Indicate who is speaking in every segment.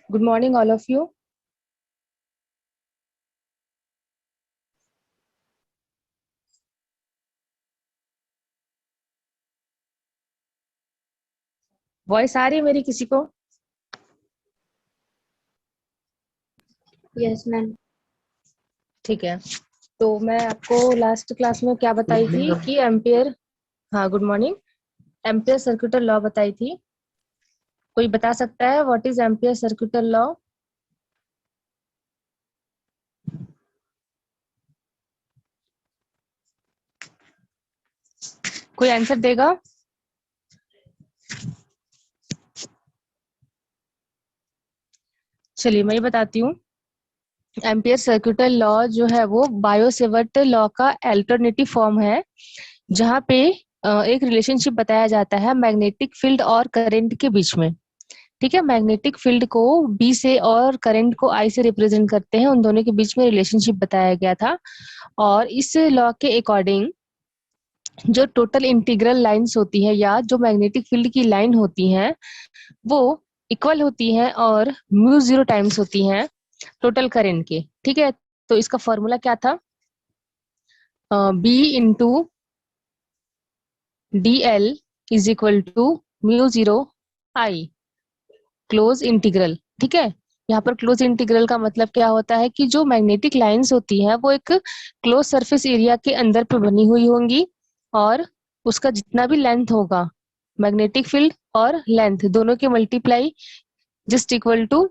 Speaker 1: Good morning, all of you. Voice आ रही है मेरी किसी को?
Speaker 2: Yes ma'am.
Speaker 1: ठीक है। तो मैं आपको लास्ट क्लास में क्या बताई थी कि एम्पियर, हाँ गुड मॉर्निंग, एम्पियर सर्क्यूटल लॉ बताई थी। कोई बता सकता है व्हाट इज एम्पियर सर्क्यूटल लॉ? कोई आंसर देगा? चलिए मैं ये बताती हूँ। एम्पियर सर्क्यूटल लॉ जो है वो बायो-सेवर्ट लॉ का अल्टरनेटिव फॉर्म है, जहाँ पे एक रिलेशनशिप बताया जाता है मैग्नेटिक फील्ड और करंट के बीच में। ठीक है, मैग्नेटिक फील्ड को बी से और करंट को आई से रिप्रेजेंट करते हैं, उन दोनों के बीच में रिलेशनशिप बताया गया था। और इस लॉ के अकॉर्डिंग जो टोटल इंटीग्रल लाइंस होती है या जो मैग्नेटिक फील्ड की लाइन होती हैं वो इक्वल होती हैं और म्यू जीरो टाइम्स होती हैं टोटल करंट के। ठीक है, तो इसका फॉर्मूला क्या था? B into D L is equal to mu zero I close integral. ठीक है, यहाँ पर क्लोज इंटीग्रल का मतलब क्या होता है कि जो मैग्नेटिक लाइंस होती हैं वो एक क्लोज सरफेस एरिया के अंदर पे बनी हुई होंगी और उसका जितना भी लेंथ होगा, मैग्नेटिक फील्ड और लेंथ दोनों के multiply just equal to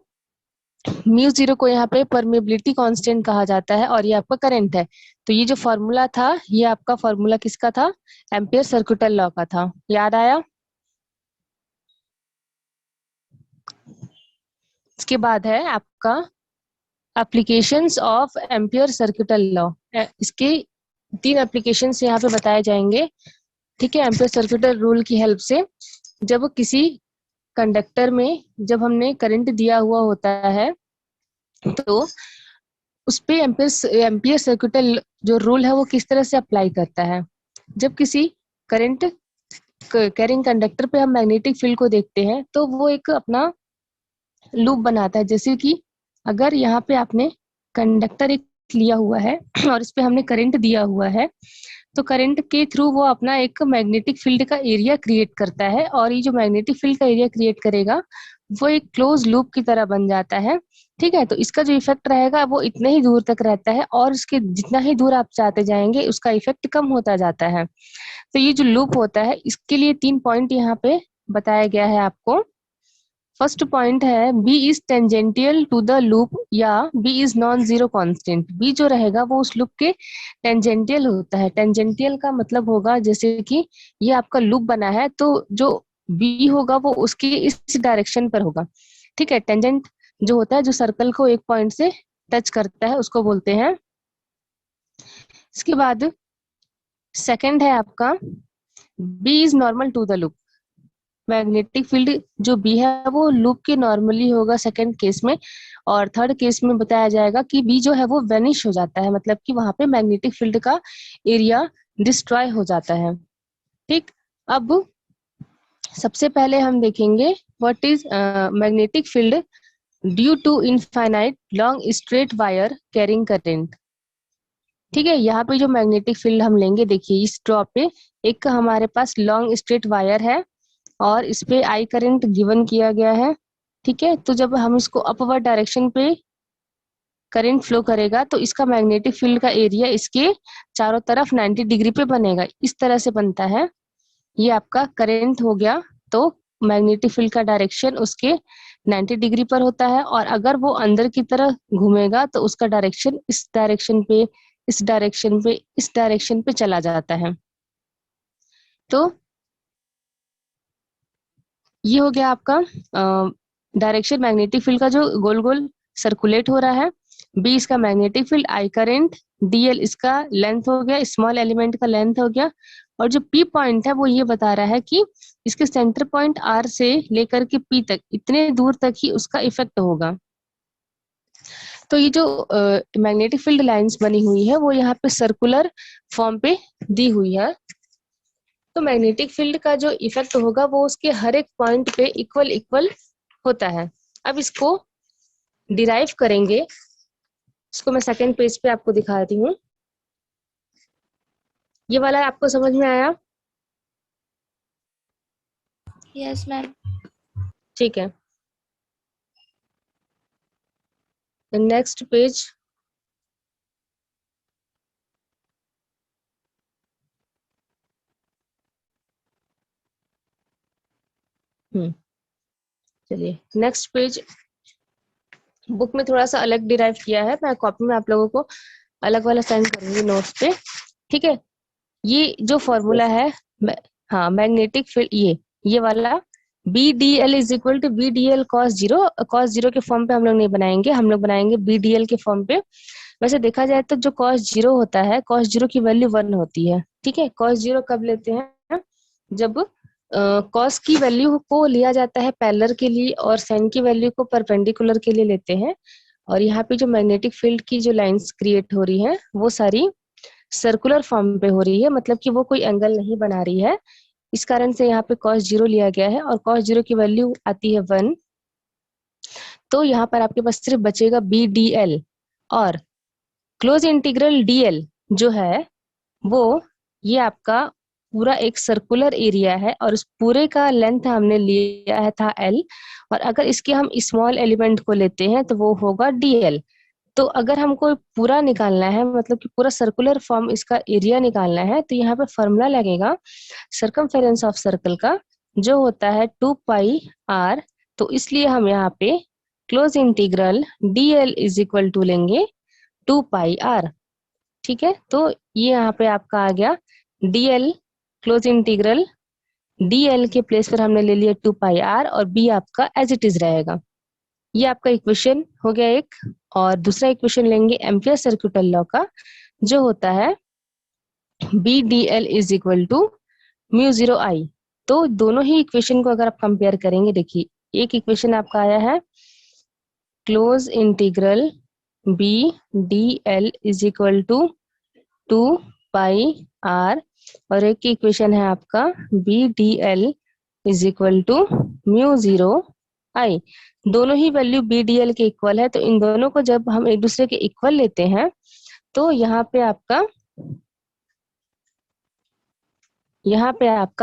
Speaker 1: mu zero को यहाँ पे परमेबिलिटी कांस्टेंट कहा जाता है और ये आपका करंट है। तो ये जो फॉर्मूला था ये आपका फॉर्मूला किसका था? एम्पियर सर्क्यूटल लॉ का था। याद आया? इसके बाद है आपका एप्लीकेशंस ऑफ एम्पियर सर्क्यूटल लॉ। इसके 3 एप्लीकेशंस यहाँ पे बताए जाएंगे। ठीक है, एम्पियर सर्क्यूटल रूल की हेल्प से जब किसी कंडक्टर में जब हमने करंट दिया हुआ होता है तो उस पे एम्पियर सर्क्यूटल जो रूल है वो किस तरह से अप्लाई करता है। जब किसी करंट कैरिंग कंडक्टर पे हम मैग्नेटिक फील्ड को देखते हैं तो वो एक अपना लूप बनाता है। जैसे कि अगर यहाँ पे आपने कंडक्टर एक लिया हुआ है और इस पे हमने करंट दिया हुआ है तो करंट के थ्रू वो अपना एक मैग्नेटिक फील्ड का एरिया क्रिएट करता है और ये जो मैग्नेटिक फील्ड का एरिया क्रिएट करेगा वो एक क्लोज लूप की तरह बन जाता है। ठीक है, तो इसका जो इफेक्ट रहेगा वो इतने ही दूर तक रहता है और उसके जितना ही दूर आप जाते जाएंगे उसका इफेक्ट कम होता जाता है। तो ये जो लूप होता है इसके लिए 3 पॉइंट यहाँ पे बताया गया है आपको। फर्स्ट पॉइंट है B is tangential to the loop या B is non zero constant. B जो रहेगा वो उस लूप के टेंजेंटियल होता है। टेंजेंटियल का मतलब होगा जैसे कि ये आपका लूप बना है तो जो बी होगा वो उसके इस डायरेक्शन पर होगा। ठीक है, टेंजेंट जो होता है जो सर्कल को एक पॉइंट से टच करता है उसको बोलते हैं। इसके बाद सेकंड है आपका B is normal to the loop. Magnetic field जो बी है वो लूप के नॉर्मली होगा सेकंड केस में, और थर्ड केस में बताया जाएगा कि बी जो है वो वेनिश हो जाता है, मतलब कि वहां पे मैग्नेटिक फील्ड का एरिया डिस्ट्रॉय हो जाता है। ठीक, अब सबसे पहले हम देखेंगे what is magnetic field due to infinite long straight wire carrying current. ठीक है, यहाँ पे जो मैग्नेटिक फील्ड हम लेंगे, देखिए इस ड्रॉप पे एक हमारे पास लॉन्ग स्ट्रेट वायर है और इस पे आई करंट गिवन किया गया है। ठीक है, तो जब हम इसको अपवर्ड डायरेक्शन पे करंट फ्लो करेगा तो इसका मैग्नेटिक फील्ड का एरिया इसके चारों तरफ 90 डिग्री पे बनेगा, इस तरह से बनता है। ये आपका करंट हो गया, तो मैग्नेटिक फील्ड का डायरेक्शन उसके 90 डिग्री पर होता है और अगर वो अंदर की तरह घूमेगा तो उसका डायरेक्शन इस डायरेक्शन पे, इस डायरेक्शन पे, इस डायरेक्शन पे चला जाता है। तो ये हो गया आपका डायरेक्शन मैग्नेटिक फील्ड का जो गोल गोल सर्कुलेट हो रहा है। बी इसका magnetic field, I current, DL इसका लेंथ हो गया, स्मॉल एलिमेंट का लेंथ हो गया, और जो पी पॉइंट है वो ये बता रहा है कि इसके सेंटर पॉइंट आर से लेकर के पी तक इतने दूर तक ही उसका इफेक्ट होगा। तो ये जो मैग्नेटिक फील्ड लाइंस बनी हुई है वो यहाँ पे सर्कुलर फॉर्म पे दी हुई है। तो मैग्नेटिक फील्ड का जो इफेक्ट होगा वो उसके हर एक पॉइंट पे इक्वल इक्वल होता है। अब इसको डिराइव करेंगे, इसको मैं सेकंड पेज पे आपको दिखाती हूँ। ये वाला आपको समझ में आया?
Speaker 2: Yes ma'am.
Speaker 1: ठीक है, नेक्स्ट पेज। चलिए नेक्स्ट पेज। बुक में थोड़ा सा अलग डिराइव किया है, मैं कॉपी में आप लोगों को अलग वाला सेंड करूंगी नोट्स पे। ठीक है, ये जो फॉर्मूला है, हाँ मैग्नेटिक फील्ड, ये वाला B D L is equal to B D L cos zero. Cos zero के फॉर्म पे हम लोग नहीं बनाएंगे, हम लोग बनाएंगे बी डी एल के फॉर्म पे। वैसे देखा जाए तो जो कॉस जीरो होता है, कॉस जीरो की वैल्यू 1 होती है। ठीक है, कॉस जीरो कब लेते हैं? जब कॉस की वैल्यू को लिया जाता है पैरेलल के लिए और साइन की वैल्यू को परपेंडिकुलर के लिए लेते हैं। और यहाँ पे जो मैग्नेटिक फील्ड की जो लाइंस क्रिएट हो रही है वो सारी सर्कुलर फॉर्म पे हो रही है, मतलब कि वो कोई एंगल नहीं बना रही है। इस कारण से यहाँ पे कॉस जीरो लिया गया है और कॉस जीरो की वैल्यू आती है 1। तो यहाँ पर आपके पास सिर्फ बचेगा बी डी एल, और क्लोज इंटीग्रल डी एल जो है वो ये आपका पूरा एक सर्कुलर एरिया है और उस पूरे का लेंथ हमने लिया है था एल। और अगर इसके हम स्मॉल एलिमेंट को लेते हैं तो वो होगा डी एल। तो अगर हमको पूरा निकालना है, मतलब कि पूरा सर्कुलर फॉर्म इसका एरिया निकालना है, तो यहाँ पे फॉर्मूला लगेगा सरकमफेरेंस ऑफ सर्कल का, जो होता है 2 पाई आर। तो इसलिए हम यहाँ पे close integral D L is equal to लेंगे 2 पाई आर। ठीक है, तो ये यहाँ पे आपका आ गया D L, close integral D L के प्लेस पर हमने ले लिया 2 पाई आर और बी आपका एज इट इज रहेगा। ये आपका इक्वेशन हो गया एक। और दूसरा इक्वेशन लेंगे एम्पियर सर्किटल लॉ का, जो होता है B D L is equal to mu zero I. तो दोनों ही इक्वेशन को अगर आप कंपेयर करेंगे, देखिए एक इक्वेशन आपका आया है close integral B D L is equal to 2 pi R, और एक इक्वेशन है आपका B D L is equal to mu zero I. दोनों ही वैल्यू बी डी एल के इक्वल है, तो इन दोनों को जब हम एक दूसरे के इक्वल लेते हैं तो यहाँ पे आपका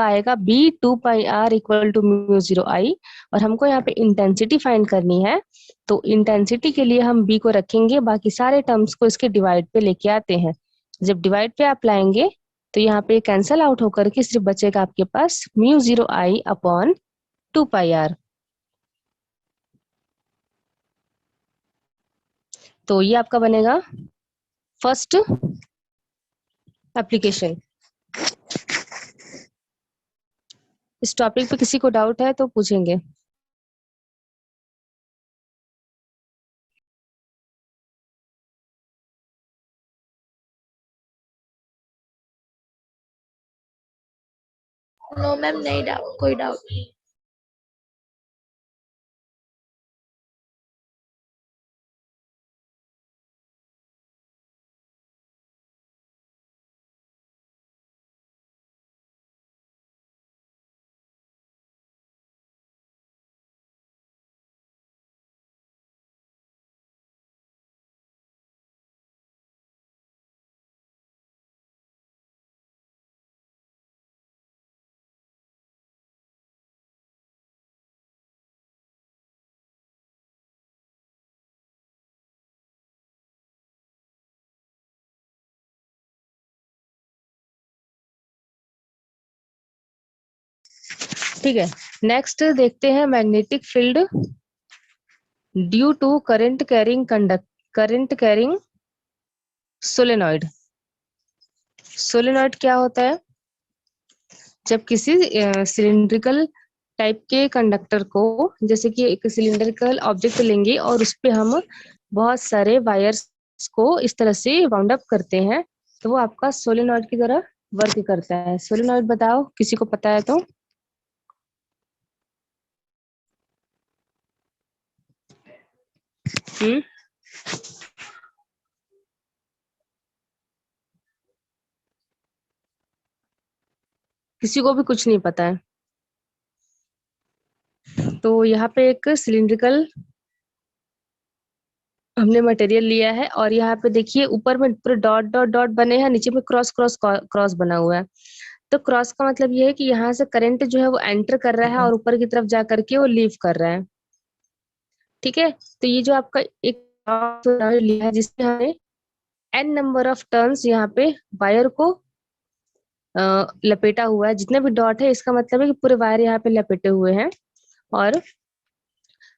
Speaker 1: आएगा B 2 pi R equal to mu zero I. और हमको यहाँ पे इंटेंसिटी फाइंड करनी है, तो इंटेंसिटी के लिए हम बी को रखेंगे, बाकी सारे टर्म्स को इसके डिवाइड पे लेके आते हैं। जब डिवाइड पे आप लाएंगे तो यहाँ पे कैंसल आउट होकर के सिर्फ बचेगा आपके पास mu zero I upon 2 pi R. तो ये आपका बनेगा फर्स्ट एप्लीकेशन। इस टॉपिक पे किसी को डाउट है तो पूछेंगे।
Speaker 2: नो मैम, नहीं डाउट, कोई डाउट नहीं।
Speaker 1: ठीक है, नेक्स्ट देखते हैं magnetic field due to current carrying solenoid. Solenoid क्या होता है? जब किसी सिलिंड्रिकल टाइप के कंडक्टर को, जैसे कि एक सिलिंड्रिकल ऑब्जेक्ट लेंगे और उस पे हम बहुत सारे वायर्स को इस तरह से बाउंड अप करते हैं, तो वो आपका सोलेनॉइड की तरह वर्क करता है। सोलेनॉइड बताओ, किसी को पता है तो? हम्म, किसी को भी कुछ नहीं पता है? तो यहाँ पे एक सिलिंड्रिकल हमने मटेरियल लिया है और यहाँ पे देखिए ऊपर में पूरे डॉट डॉट डॉट बने हैं, नीचे में क्रॉस क्रॉस क्रॉस बना हुआ है। तो क्रॉस का मतलब ये है कि यहाँ से करंट जो है वो एंटर कर रहा है और ऊपर की तरफ जा करके वो लीव कर रहा है। ठीक है, तो ये जो आपका एक लिया है जिसमें हमने n नंबर ऑफ टर्न्स यहाँ पे वायर को लपेटा हुआ है। जितने भी डॉट है इसका मतलब है कि पूरे वायर यहाँ पे लपेटे हुए हैं और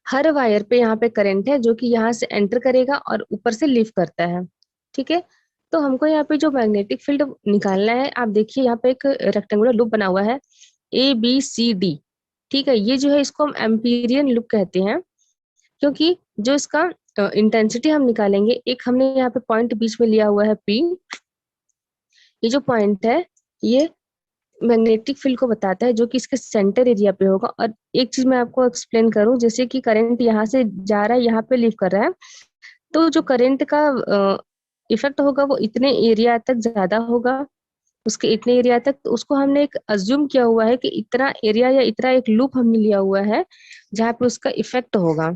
Speaker 1: हर वायर पे यहाँ पे करंट है जो कि यहाँ से एंटर करेगा और ऊपर से लीव करता है। ठीक है, तो हमको यहाँ पे जो मैग्नेटिक फील्ड निकालना है, आप देखिए यहाँ पे एक रेक्टेंगुलर लूप बना हुआ है ABCD। ठीक है, ये जो है इसको हम एम्पीरियन लूप कहते हैं, क्योंकि जो इसका इंटेंसिटी हम निकालेंगे, एक हमने यहाँ पे पॉइंट बीच में लिया हुआ है P। ये जो पॉइंट है ये मैग्नेटिक फील्ड को बताता है जो कि इसके सेंटर एरिया पे होगा। और एक चीज मैं आपको एक्सप्लेन करूं, जैसे कि करंट यहाँ से जा रहा है, यहाँ पे लीव कर रहा है, तो जो करंट का इफेक्ट होगा वो इतने एरिया तक ज्यादा होगा, उसके इतने एरिया तक। तो उसको हमने एक अज्यूम किया हुआ है कि इतना एरिया या इतना एक लूप हमने लिया हुआ है जहाँ पे उसका इफेक्ट होगा,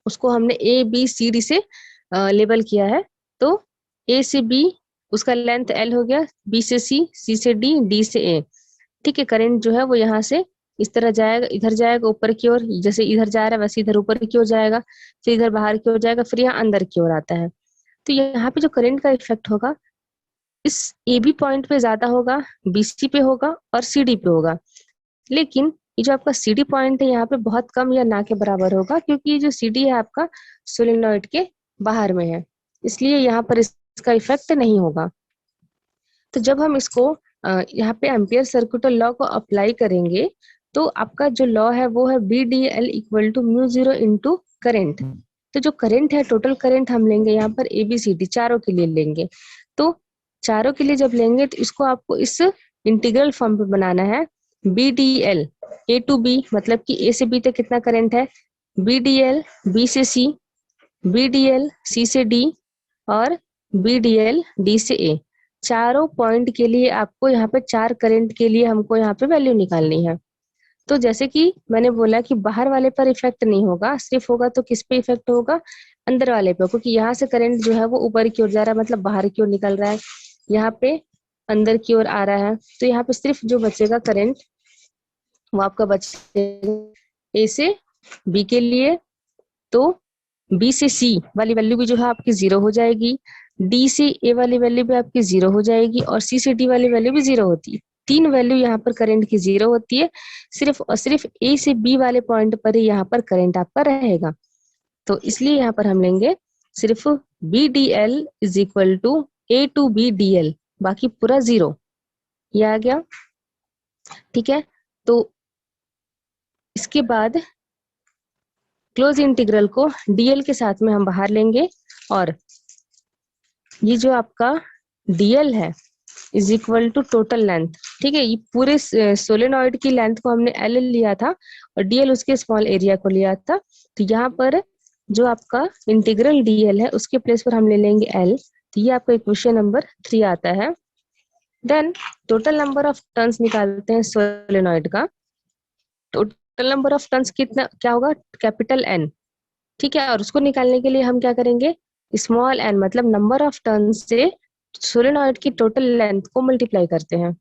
Speaker 1: उसको हमने ABCD से लेबल किया है। तो A से B उसका लेंथ L हो गया, B से C से D, D से A। ठीक है, करंट जो है वो यहाँ से इस तरह जाएगा, इधर जाएगा ऊपर की ओर, जैसे इधर जा रहा है वैसे इधर ऊपर की ओर जाएगा, फिर इधर बाहर की ओर जाएगा, फिर यहाँ अंदर की ओर आता है। तो यहाँ पे जो करंट का इफेक्ट होगा इस AB पॉइंट पे ज्यादा होगा, BC पे होगा और CD पे होगा। लेकिन ये जो आपका CD पॉइंट है यहाँ पे बहुत कम या ना के बराबर होगा, क्योंकि ये जो CD है आपका सोलेनॉइड के बाहर में है, इसलिए यहाँ पर इसका इफेक्ट नहीं होगा। तो जब हम इसको यहाँ पे एम्पियर सर्किटल लॉ को अप्लाई करेंगे, तो आपका जो लॉ है वो है BDL equal to mu zero into current. तो जो करंट है, टोटल करंट हम लेंगे यहाँ पर ABCD चारों के लिए लेंगे। तो चारों के लिए जब लेंगे तो इसको आपको इस इंटीग्रल फॉर्म पे बनाना है। BDL A to B, मतलब कि A से B तक कितना करंट है, BDL B से C, BDL C से D और BDL D से A। चारों पॉइंट के लिए आपको यहाँ पे चार करंट के लिए हमको यहाँ पे वैल्यू निकालनी है। तो जैसे कि मैंने बोला कि बाहर वाले पर इफेक्ट नहीं होगा, सिर्फ होगा तो किस पे इफेक्ट होगा, अंदर वाले पे, क्योंकि यहाँ से करंट जो है वो ऊपर की ओर जा रहा है, मतलब बाहर की ओर निकल रहा है, यहाँ पे अंदर की ओर आ रहा है। तो यहाँ पे सिर्फ जो बचेगा करंट वो आपका बचेगा A से B के लिए। तो B से C वाली वैल्यू भी जो है आपकी 0 हो जाएगी, D से A वाली वैल्यू भी आपकी 0 हो जाएगी और C से D वाली वैल्यू भी 0 होती है। तीन वैल्यू यहाँ पर करंट की 0 होती है, सिर्फ और सिर्फ A से B वाले पॉइंट पर ही यहाँ पर करंट आपका रहेगा। तो इसलिए यहाँ पर हम लेंगे सिर्फ BDL is equal to A to BDL, बाकी पूरा 0। ये आ गया। ठीक है, तो इसके बाद क्लोज इंटीग्रल को DL के साथ में हम बाहर लेंगे और ये जो आपका DL है is equal to total length. ठीक है, ये पूरे सोलेनॉइड की लेंथ को हमने L लिया था और DL उसके स्मॉल एरिया को लिया था। तो यहाँ पर जो आपका इंटीग्रल DL है उसके प्लेस पर हम ले लेंगे L। तो ये आपका इक्वेशन नंबर 3 आता है। Then total number of turns निकालते हैं सोलेनॉइड का। टोटल नंबर ऑफ टर्न्स कितना क्या होगा, कैपिटल N। ठीक है, और उसको निकालने के लिए हम क्या करेंगे, स्मॉल n मतलब नंबर ऑफ टर्न से सोलेनॉइड की टोटल लेंथ को मल्टीप्लाई करते हैं।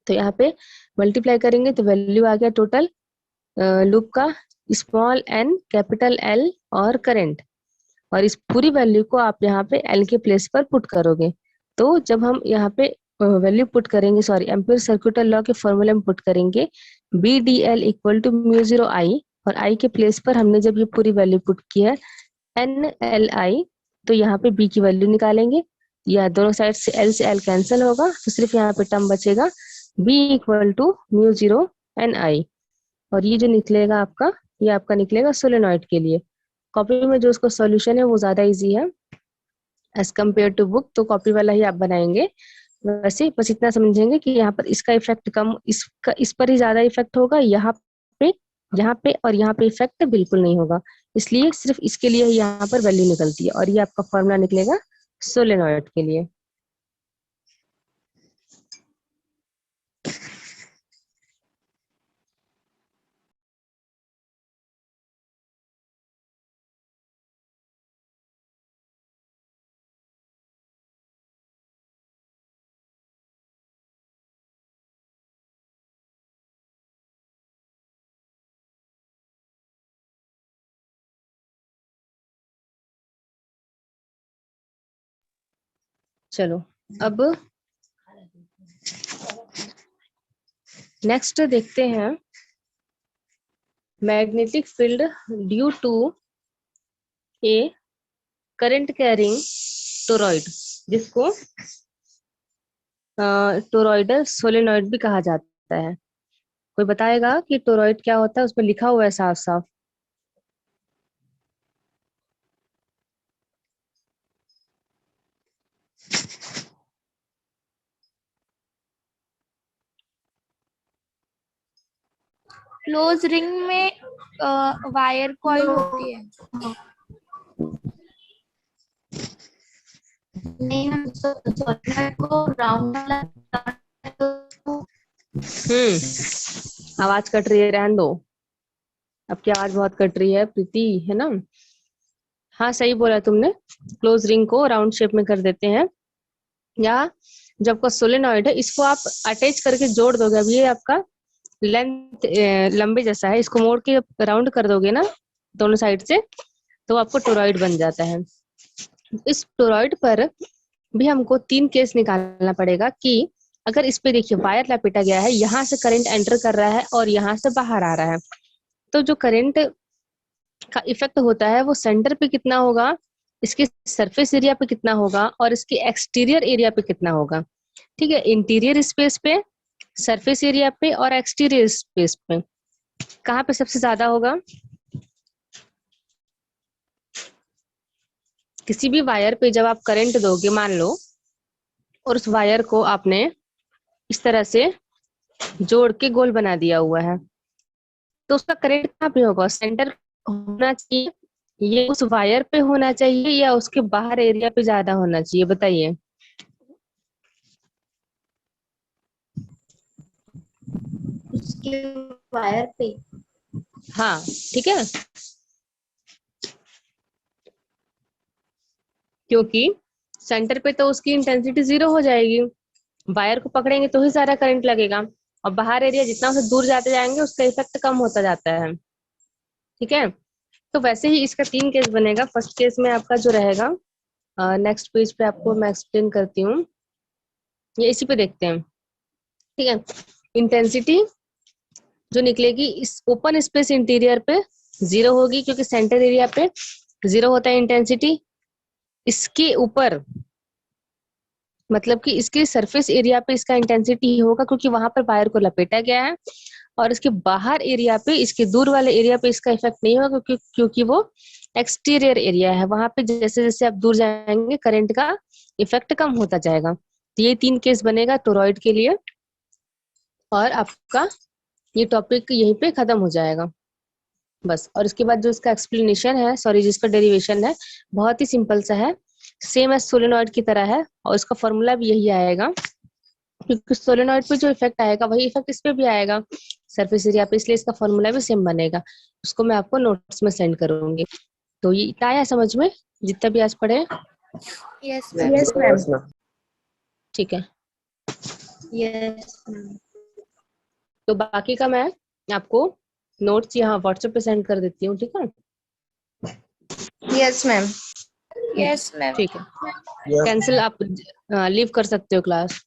Speaker 1: तो यहाँ पे मल्टीप्लाई करेंगे तो वैल्यू आ गया टोटल लूप का, स्मॉल n कैपिटल L और करंट। और इस पूरी वैल्यू को आप यहाँ पे L के प्लेस पर पुट करोगे। तो जब हम यहाँ पे वैल्यू पुट करेंगे, सॉरी एम्पियर सर्किटल लॉ के फॉर्मूले में पुट करेंगे, BDL equal to mu zero I, और I के प्लेस पर हमने जब ये पूरी वैल्यू पुट की है NLI, तो यहाँ पे B की वैल्यू निकालेंगे। या दोनों साइड से L से L कैंसिल होगा तो सिर्फ यहाँ पे टर्म बचेगा B equal to mu zero NI। और ये जो निकलेगा आपका, ये आपका निकलेगा सोलेनॉइड के लिए। कॉपी में जो उसका सॉल्यूशन है वो ज्यादा इजी है एज कम्पेयर टू बुक, तो कॉपी वाला ही आप बनाएंगे। वैसे बस इतना समझेंगे कि यहाँ पर इसका इफेक्ट कम, इसका इस पर ही ज्यादा इफेक्ट होगा, पे यहाँ पे और यहाँ पे इफेक्ट बिल्कुल नहीं होगा, इसलिए सिर्फ इसके लिए ही यहाँ पर वैल्यू निकलती है। और ये आपका फॉर्मूला निकलेगा सोलेनॉइड के लिए। चलो अब नेक्स्ट देखते हैं magnetic field due to a current carrying toroid, जिसको टोरॉइडल सोलेनॉइड भी कहा जाता है। कोई बताएगा कि टोरॉइड क्या होता है? उसमें लिखा हुआ है साफ साफ।
Speaker 2: क्लोज रिंग में वायर कॉइल होती है। नहीं हम सोलनॉइड को राउंड वाला
Speaker 1: आवाज कट रही है, रहने दो। आपकी आवाज बहुत कट रही है प्रीति, है ना? हाँ सही बोला तुमने, क्लोज रिंग को राउंड शेप में कर देते हैं। या जब का सोलेनॉइड है, इसको आप अटैच करके जोड़ दोगे। अब ये आपका लेंथ लंबे जैसा है, इसको मोड़ के राउंड कर दोगे ना दोनों साइड से, तो आपको टोरॉइड बन जाता है। इस टोरॉइड पर भी हमको 3 केस निकालना पड़ेगा कि अगर इस पे देखिए वायर लपेटा गया है, यहाँ से करंट एंटर कर रहा है और यहाँ से बाहर आ रहा है, तो जो करंट का इफेक्ट होता है वो सेंटर पे कितना होगा, इसके सरफेस एरिया पे कितना होगा और इसके एक्सटीरियर एरिया पे कितना होगा। ठीक है, इंटीरियर स्पेस पे, सरफेस एरिया पे और एक्सटीरियर स्पेस पे कहाँ पे सबसे ज्यादा होगा? किसी भी वायर पे जब आप करंट दोगे मान लो, और उस वायर को आपने इस तरह से जोड़ के गोल बना दिया हुआ है, तो उसका करंट कहाँ पे होगा? सेंटर होना चाहिए, ये उस वायर पे होना चाहिए या उसके बाहर एरिया पे ज्यादा होना चाहिए? बताइए।
Speaker 2: उसके वायर पे।
Speaker 1: हाँ ठीक है, क्योंकि सेंटर पे तो उसकी इंटेंसिटी 0 हो जाएगी, वायर को पकड़ेंगे तो ही सारा करंट लगेगा, और बाहर एरिया जितना उसे दूर जाते जाएंगे उसका इफेक्ट कम होता जाता है। ठीक है, तो वैसे ही इसका 3 केस बनेगा। फर्स्ट केस में आपका जो रहेगा, नेक्स्ट पेज पे आपको मैं एक्सप्लेन करती हूँ, ये इसी पे देखते हैं। ठीक है, इंटेंसिटी जो निकलेगी इस ओपन स्पेस इंटीरियर पे 0 होगी, क्योंकि सेंटर एरिया पे 0 होता है इंटेंसिटी। इसके ऊपर मतलब कि इसके सरफेस एरिया पे इसका इंटेंसिटी होगा, क्योंकि वहां पर वायर को लपेटा गया है, और इसके बाहर एरिया पे, इसके दूर वाले एरिया पे इसका इफेक्ट नहीं होगा, क्योंकि वो एक्सटीरियर एरिया है। वहां पे जैसे जैसे आप दूर जाएंगे करंट का इफेक्ट कम होता जाएगा। तो ये 3 केस बनेगा टोरॉइड के लिए, और आपका ये टॉपिक यहीं पे खत्म हो जाएगा बस। और इसके बाद जो इसका एक्सप्लेनेशन है, सॉरी जिसका डेरिवेशन है, बहुत ही सिंपल सा है, सेम एज सोलेनॉइड की तरह है, और इसका फॉर्मूला भी यही आएगा, क्योंकि सोलेनॉइड पे जो इफेक्ट आएगा वही इफेक्ट इस पे भी आएगा सरफेस एरिया पे, इसलिए इसका फॉर्मूला भी सेम बनेगा। उसको मैं आपको नोट्स में सेंड करूंगी। तो ये इतना आया समझ में, जितना भी आज पढ़े?
Speaker 2: Yes
Speaker 1: yes ma'am. ठीक है,
Speaker 2: यस
Speaker 1: तो बाकी का मैं आपको नोट्स यहाँ व्हाट्सएप पे सेंड कर देती हूँ। ठीक है,
Speaker 3: यस मैम।
Speaker 2: Yes ma'am.
Speaker 1: ठीक है, कैंसिल आप लीव कर सकते हो क्लास।